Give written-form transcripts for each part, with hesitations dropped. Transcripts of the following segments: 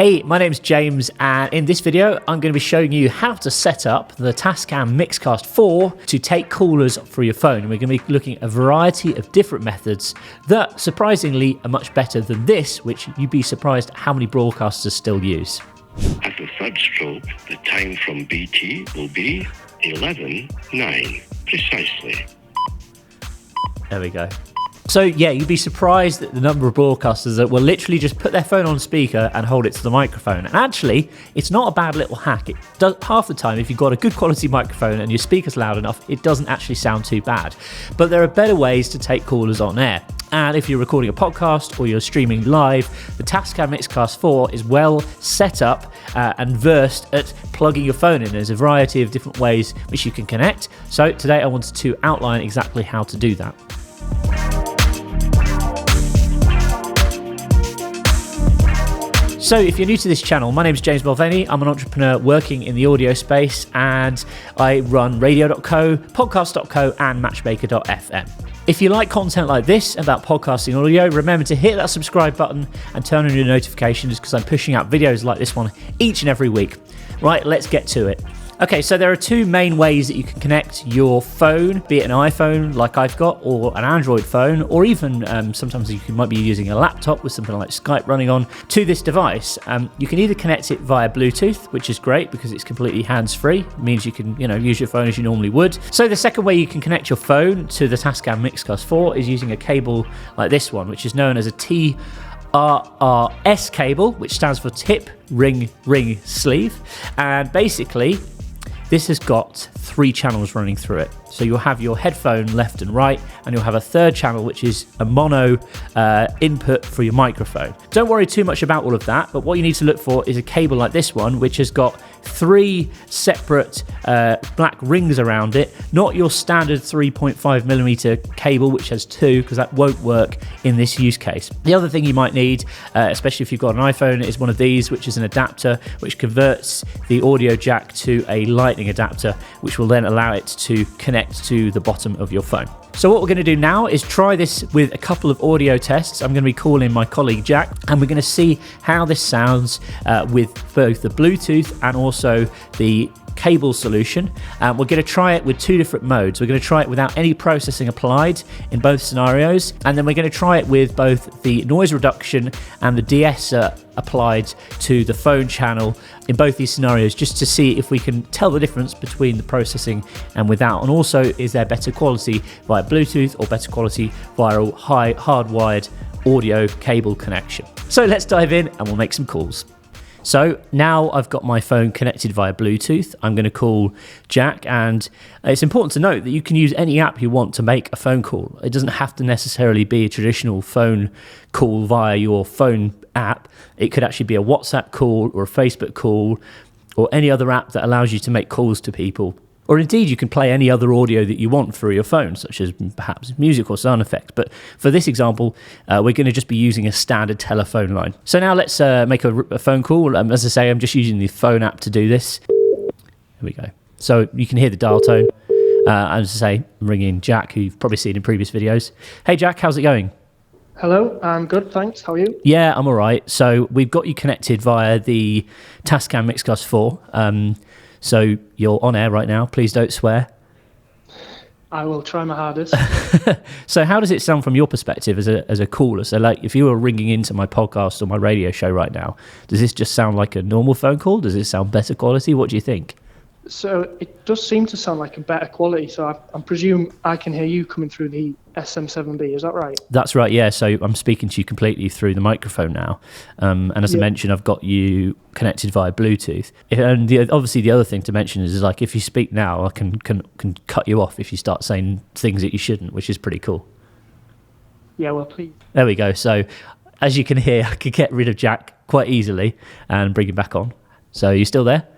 Hey, my name's James, and in this video I'm going to be showing you how to set up the Tascam Mixcast 4 to take callers for your phone. We're going to be looking at a variety of different methods that surprisingly are much better than this, which you'd be surprised how many broadcasters still use. At the third stroke, the time from BT will be 11:09 precisely. There we go. So yeah, you'd be surprised at the number of broadcasters that will literally just put their phone on speaker and hold it to the microphone. And actually, it's not a bad little hack. It does, half the time, if you've got a good quality microphone and your speaker's loud enough, it doesn't actually sound too bad. But there are better ways to take callers on air. And if you're recording a podcast or you're streaming live, the Tascam Mixcast 4 is well set up and versed at plugging your phone in. There's a variety of different ways which you can connect. So today I wanted to outline exactly how to do that. So if you're new to this channel, my name is James Mulvaney. I'm an entrepreneur working in the audio space, and I run radio.co, podcast.co and matchmaker.fm. If you like content like this about podcasting audio, remember to hit that subscribe button and turn on your notifications because I'm pushing out videos like this one each and every week. Right, let's get to it. Okay, so there are two main ways that you can connect your phone, be it an iPhone like I've got, or an Android phone, or even sometimes you might be using a laptop with something like Skype running on to this device. You can either connect it via Bluetooth, which is great because it's completely hands-free. It means you can, use your phone as you normally would. So the second way you can connect your phone to the Tascam Mixcast 4 is using a cable like this one, which is known as a TRRS cable, which stands for tip, ring, sleeve. And basically, this has got 3 channels running through it. So you'll have your headphone left and right, and you'll have a third channel, which is a mono input for your microphone. Don't worry too much about all of that, but what you need to look for is a cable like this one, which has got 3 separate black rings around it, not your standard 3.5mm cable, which has 2, because that won't work in this use case. The other thing you might need, especially if you've got an iPhone, is one of these, which is an adapter, which converts the audio jack to a lightning adapter, which will then allow it to connect to the bottom of your phone. So what we're going to do now is try this with a couple of audio tests. I'm going to be calling my colleague Jack, and we're going to see how this sounds with both the Bluetooth and also the cable solution. We're going to try it with 2 different modes. We're going to try it without any processing applied in both scenarios, and then we're going to try it with both the noise reduction and the de-esser applied to the phone channel in both these scenarios, just to see if we can tell the difference between the processing and without, and also is there better quality via Bluetooth or better quality via a high hardwired audio cable connection. So let's dive in and we'll make some calls. So now I've got my phone connected via Bluetooth. I'm going to call Jack, and it's important to note that you can use any app you want to make a phone call. It doesn't have to necessarily be a traditional phone call via your phone app. It could actually be a WhatsApp call or a Facebook call or any other app that allows you to make calls to people. Or indeed, you can play any other audio that you want through your phone, such as perhaps music or sound effects. But for this example, we're going to just be using a standard telephone line. So now let's make a phone call. As I say, I'm just using the phone app to do this. Here we go. So you can hear the dial tone. As I say, I'm ringing Jack, who you've probably seen in previous videos. Hey, Jack, how's it going? Hello, I'm good, thanks. How are you? Yeah, I'm all right. So we've got you connected via the Tascam Mixcast 4. So you're on air right now. Please don't swear. I will try my hardest. So how does it sound from your perspective as a caller? So like if you were ringing into my podcast or my radio show right now, does this just sound like a normal phone call? Does it sound better quality? What do you think? So it does seem to sound like a better quality. So I presume I can hear you coming through the SM7B. Is that right? That's right, yeah. So I'm speaking to you completely through the microphone now. And as I mentioned, I've got you connected via Bluetooth. And obviously the other thing to mention is like if you speak now, I can cut you off if you start saying things that you shouldn't, which is pretty cool. Yeah, well, please. There we go. So as you can hear, I could get rid of Jack quite easily and bring him back on. So are you still there?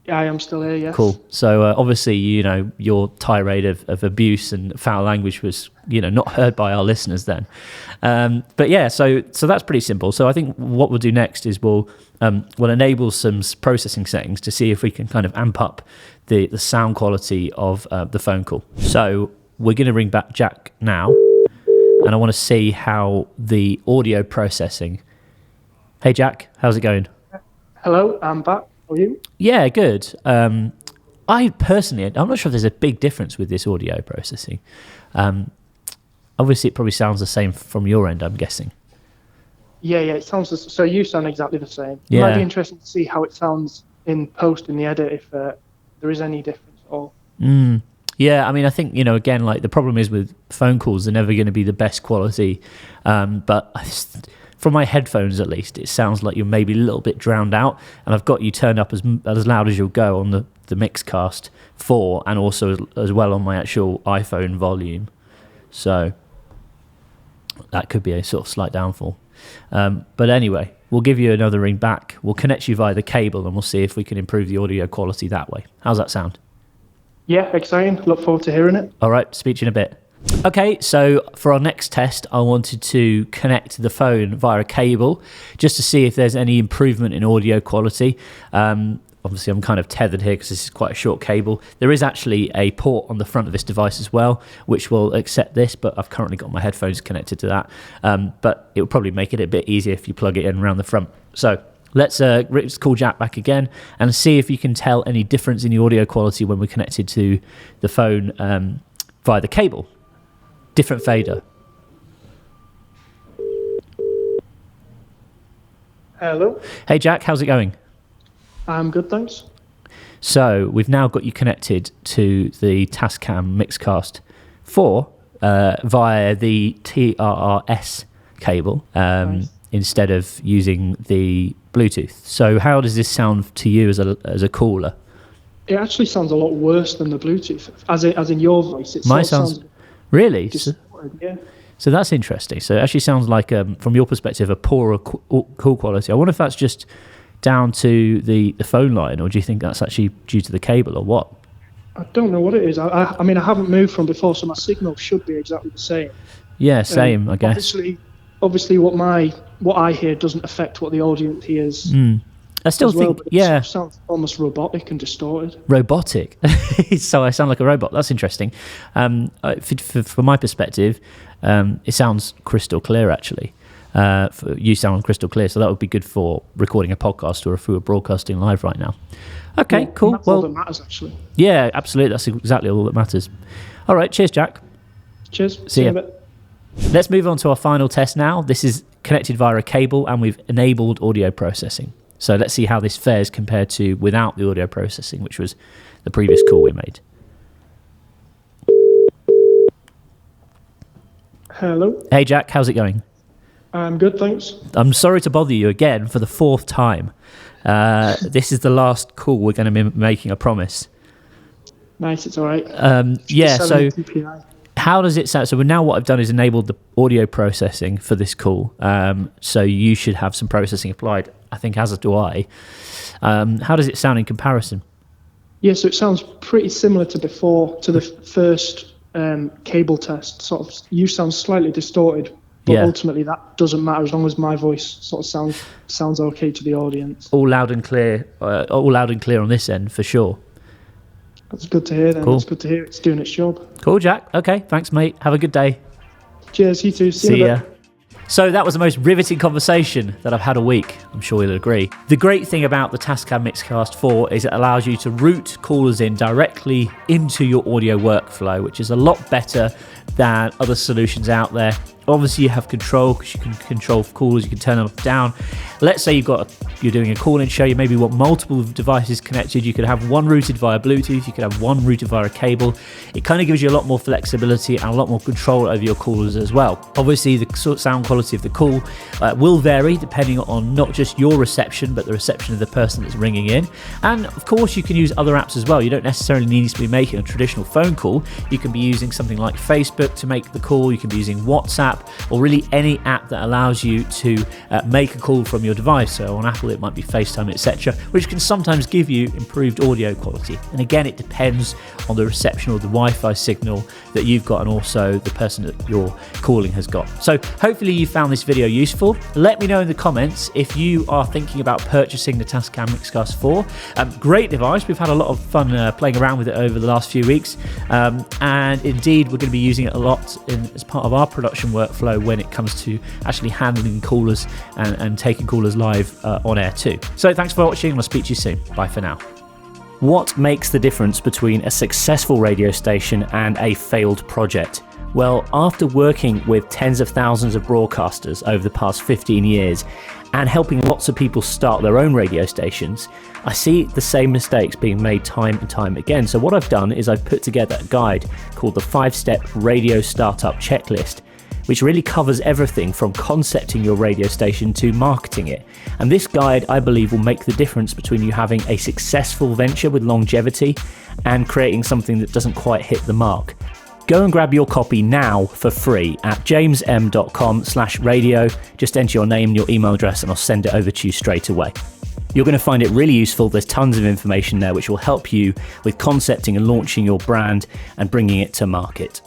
Yeah, I am still here, yes. Cool. So obviously, your tirade of abuse and foul language was, not heard by our listeners then. But yeah, so that's pretty simple. So I think what we'll do next is we'll enable some processing settings to see if we can kind of amp up the sound quality of the phone call. So we're going to ring back Jack now, and I want to see how the audio processing. Hey Jack, how's it going? Hello, I'm back. How are you? Yeah, good. I personally, I'm not sure if there's a big difference with this audio processing. Obviously, it probably sounds the same from your end, I'm guessing. Yeah, it sounds so. You sound exactly the same. It Yeah. might be interesting to see how it sounds in post in the edit if there is any difference at all. Yeah, I mean, I think, again, like the problem is with phone calls, they're never going to be the best quality. But from my headphones, at least, it sounds like you're maybe a little bit drowned out. And I've got you turned up as loud as you'll go on the Mixcast 4 and also as well on my actual iPhone volume. So that could be a sort of slight downfall. But anyway, we'll give you another ring back. We'll connect you via the cable and we'll see if we can improve the audio quality that way. How's that sound? Yeah, exciting. Look forward to hearing it. All right, speak to you in a bit. Okay, so for our next test, I wanted to connect the phone via a cable just to see if there's any improvement in audio quality. Obviously, I'm kind of tethered here because this is quite a short cable. There is actually a port on the front of this device as well, which will accept this, but I've currently got my headphones connected to that. But it will probably make it a bit easier if you plug it in around the front. So let's call Jack back again and see if you can tell any difference in the audio quality when we're connected to the phone via the cable. Different fader. Hello. Hey, Jack, how's it going? I'm good, thanks. So we've now got you connected to the Tascam Mixcast 4 via the TRRS cable Nice. instead of using the Bluetooth. So how does this sound to you as a caller? It actually sounds a lot worse than the Bluetooth. As in your voice, it Mine sort of sounds really. distorted, yeah. So that's interesting. So it actually sounds like, from your perspective, a poorer call quality. I wonder if that's just down to the phone line, or do you think that's actually due to the cable, or what? I don't know what it is. I mean, I haven't moved from before, so my signal should be exactly the same. Yeah, same, I guess. Obviously, what I hear doesn't affect what the audience hears. I still as well, think, but yeah. it sounds almost robotic and distorted. Robotic. So I sound like a robot. That's interesting. From my perspective, it sounds crystal clear, actually. You sound crystal clear, so that would be good for recording a podcast or if we were broadcasting live right now. Okay, Yeah, cool. That's all that matters, actually. Yeah, absolutely. That's exactly all that matters. All right, cheers, Jack. Cheers. See you ya. in a bit. Let's move on to our final test now. This is connected via a cable and we've enabled audio processing. So let's see how this fares compared to without the audio processing, which was the previous call we made. Hello. Hey, Jack, how's it going? I'm good, thanks. I'm sorry to bother you again for the 4th time. This is the last call we're going to be making, I promise. Nice, it's all right. Yeah, Just so 70 PI. how does it sound? So now what I've done is enabled the audio processing for this call. So you should have some processing applied, I think, as do I. How does it sound in comparison? Yeah, so it sounds pretty similar to before, to the first cable test. Sort of, you sound slightly distorted, but Yeah. ultimately that doesn't matter as long as my voice sort of sounds okay to the audience. All loud and clear on this end, for sure. That's good to hear then. Cool. It's good to hear it's doing its job. Cool, Jack. Okay, thanks, mate. Have a good day. Cheers, you too. See you See in a ya. bit. So that was the most riveting conversation that I've had all week. I'm sure you'll agree. The great thing about the Tascam Mixcast 4 is it allows you to route callers in directly into your audio workflow, which is a lot better than other solutions out there. Obviously, you have control because you can control callers, you can turn them up, down. Let's say you're doing a call-in show, you maybe want multiple devices connected. You could have one routed via Bluetooth, you could have one routed via a cable. It kind of gives you a lot more flexibility and a lot more control over your callers as well. Obviously, the sound quality of the call will vary depending on not just your reception, but the reception of the person that's ringing in. And of course, you can use other apps as well. You don't necessarily need to be making a traditional phone call. You can be using something like Facebook to make the call. You can be using WhatsApp, or really any app that allows you to make a call from your device. So on Apple, it might be FaceTime, etc., which can sometimes give you improved audio quality. And again, it depends on the reception or the Wi-Fi signal that you've got and also the person that you're calling has got. So hopefully you found this video useful. Let me know in the comments if you are thinking about purchasing the Tascam Mixcast 4. Great device. We've had a lot of fun playing around with it over the last few weeks. And indeed, we're going to be using it a lot as part of our production work workflow when it comes to actually handling callers and taking callers live on air too. So thanks for watching, and I'll speak to you soon. Bye for now. What makes the difference between a successful radio station and a failed project? Well, after working with tens of thousands of broadcasters over the past 15 years and helping lots of people start their own radio stations, I see the same mistakes being made time and time again. So what I've done is I've put together a guide called the 5-Step Radio Startup Checklist, which really covers everything from concepting your radio station to marketing it. And this guide, I believe, will make the difference between you having a successful venture with longevity and creating something that doesn't quite hit the mark. Go and grab your copy now for free at jamesm.com/radio. Just enter your name and your email address and I'll send it over to you straight away. You're going to find it really useful. There's tons of information there which will help you with concepting and launching your brand and bringing it to market.